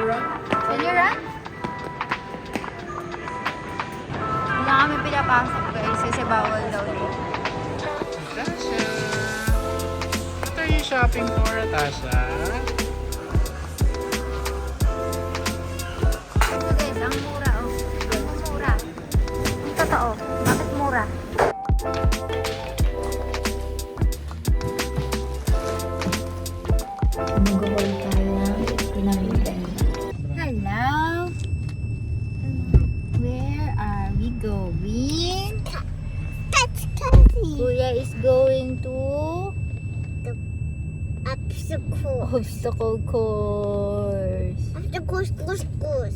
Can you run? Hindi na kami pinapasok guys kasi bawal daw dito. Natasha! What are you shopping for, Natasha? Ito guys, ang mura oh. Ang mura. Ang totoo. Bakit mura? Mag-haul tayo ng pinamitan. Hello? Where are we going? That's Cassie. Kuya is going to obstacle course. Course.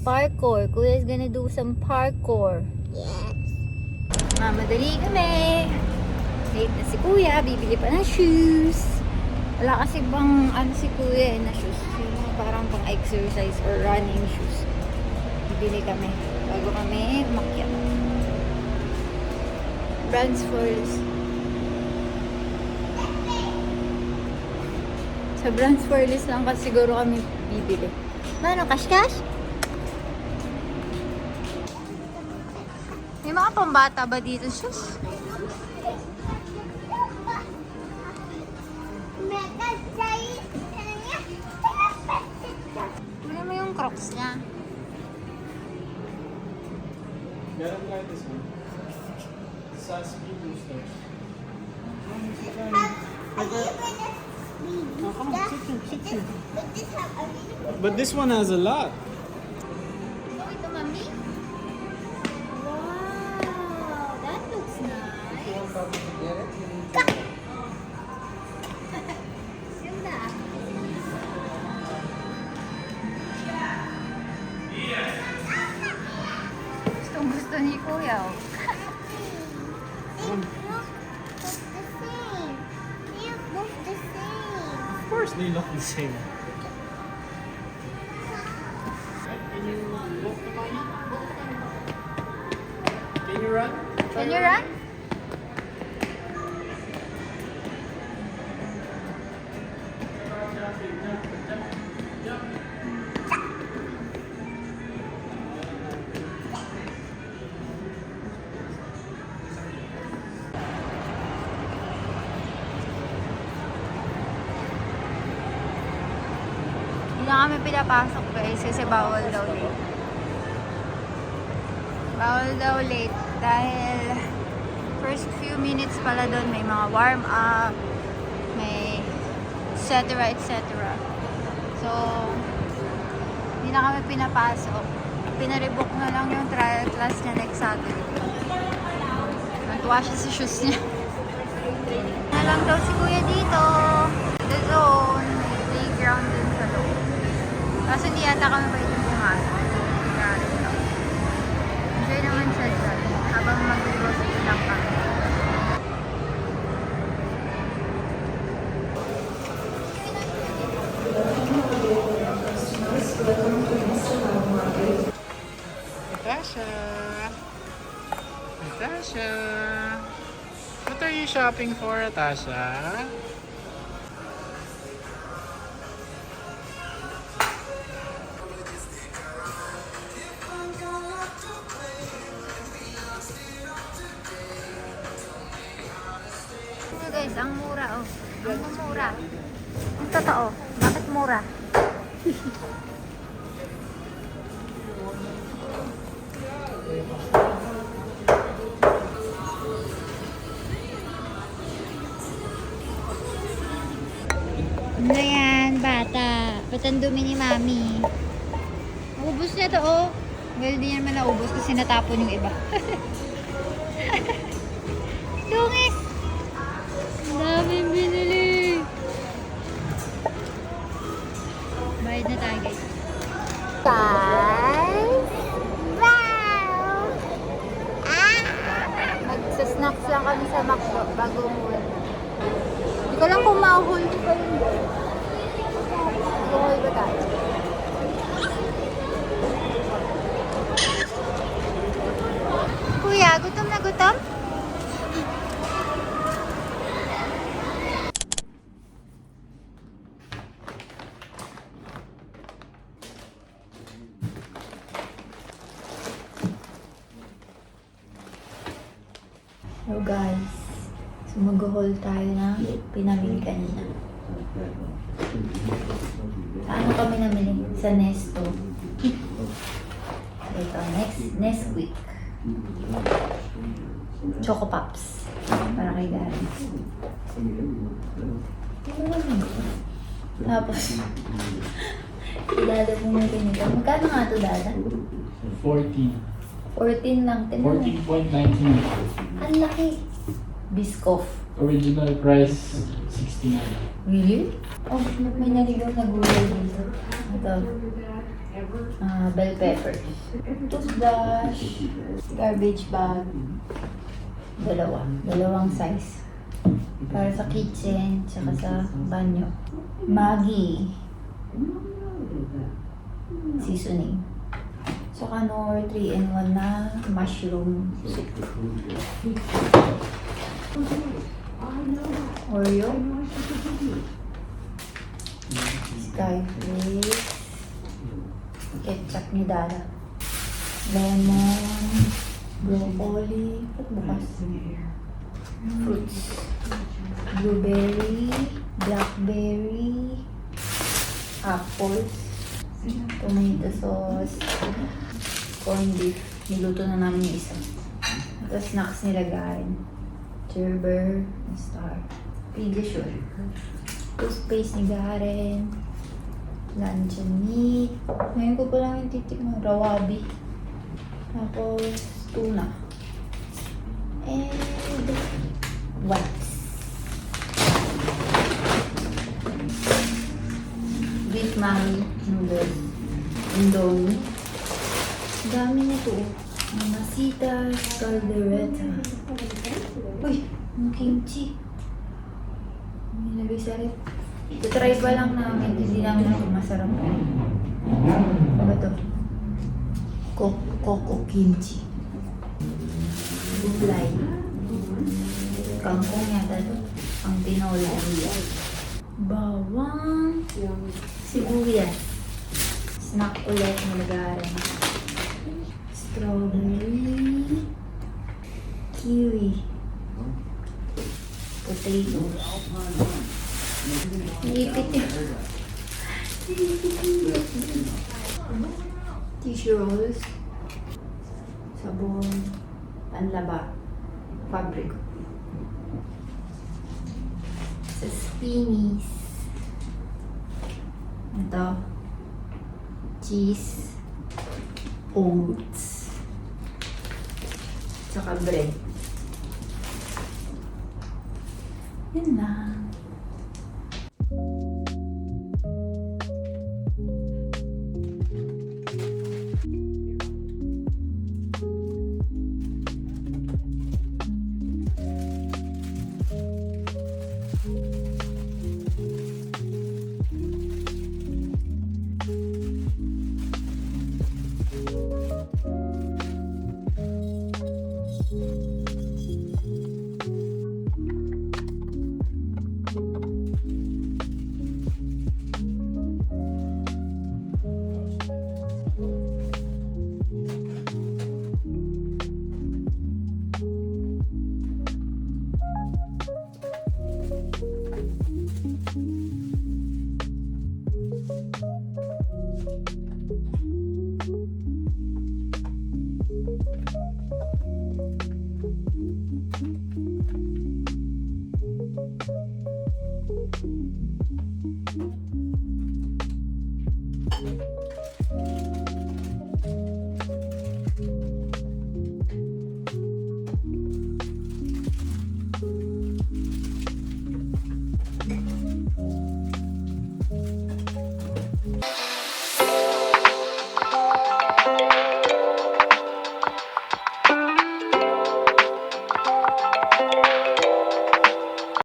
Parkour. Kuya is gonna do some parkour. Yes. Mamadali kami. Late na si Kuya. Bibili pa ng shoes. Wala kasi bang ano si Kuya na shoes. Yung mga parang pang exercise or running shoes. Bibili kami. Bago kami umakyat. Brands Forest. Sa Brands Forest lang kasi siguro kami bibili. Ano, cash? May mga pambata ba dito shoes? Kunin mo yung Crocs niya. Meron tayo this one. Sa speed boosters. But this one has a lot. Oh, ito mami? Wow, that looks nice. Ganda. Gusto ni Kuya. Oh. Of course they look the same. Can you walk the money? Can you run? Can you run? Hindi na kami pinapasok guys kasi bawal daw late. Bawal daw late dahil first few minutes pala doon may mga warm up, may etc. So, hindi na kami pinapasok. Pinarebook na lang yung trial class niya next Saturday. Natuwa siya sa shoes niya. Na lang daw si Kuya dito. The zone, may playground din sa loob. Kaso hindi yata kami pwede pumasok. Enjoy naman siya dyan habang mag-grocery lang kami. Natasha! What are you shopping for, Natasha? Ito guys, ang mura oh. Ang mura. Ang totoo. Bakit mura? Ano yan, bata? Ba't ang dumi ni Mami? Naubos niya to, oh. Well, di niya naman naubos kasi natapon yung iba. Dungis! Ang daming binili! Bayad na tayo, guys. Guys! Wow! Magsasnacks lang kami sa McDo bago umuwi. Hindi ko lang kung ma-haul ko pa yun. Mag-haul ba tayo? Kuya, gutom na gutom? So guys, so mag-haul tayo na pinamili kanina. Ano kami namili? Sa Nesto. Ito, Nesquik. Choco Pops. Para kay Daddy. Tapos, Dada bumili nito. Magkano nga ito, Dada? 14. 14 lang. Tinan mo. 14.99. Ang laki. Biscoff. Original price 69. Really? Oh, may naligaw na gulay dito. Ito. Bell peppers. Toothbrush. Garbage bag. Dalawang size. Para sa kitchen, tsaka sa banyo. Maggi. Seasoning. Tsaka Knorr 3-in-1 na mushroom soup. Oreo. Skyflakes. Ketchup ni Dada. Lemon. Broccoli. Ba't bukas? Fruits. Blueberry. Blackberry. Apples. Tomato sauce. Corned beef. Niluto na namin yung isa. Ito snacks nila Garen. Gerber. Star. Pediasure. Toothpaste ni Garen. Luncheon meat. Ngayon ko pa lang yung titikman. Rawabi. Tapos tuna. And wipes. Beef Mami noodles. Indomie. Dami nito. Masitas, caldereta. Uy, ang kimchi. Nilagay sa rep. Try pa lang namin. Hindi namin kung masarap. Ano ba ito? Coco kimchi. Gulay. Kangkong yata ito. Ang tinola. Bawang. Sibuyas. Snack ulit nilagaran. Strawberry. Kiwi. Potatoes. Ipit yun. Tissue rolls. Sabon. Panlaba. Fabric. Sa Spinnies. Ito. Cheese. Oats. Tsaka bread. Yun lang.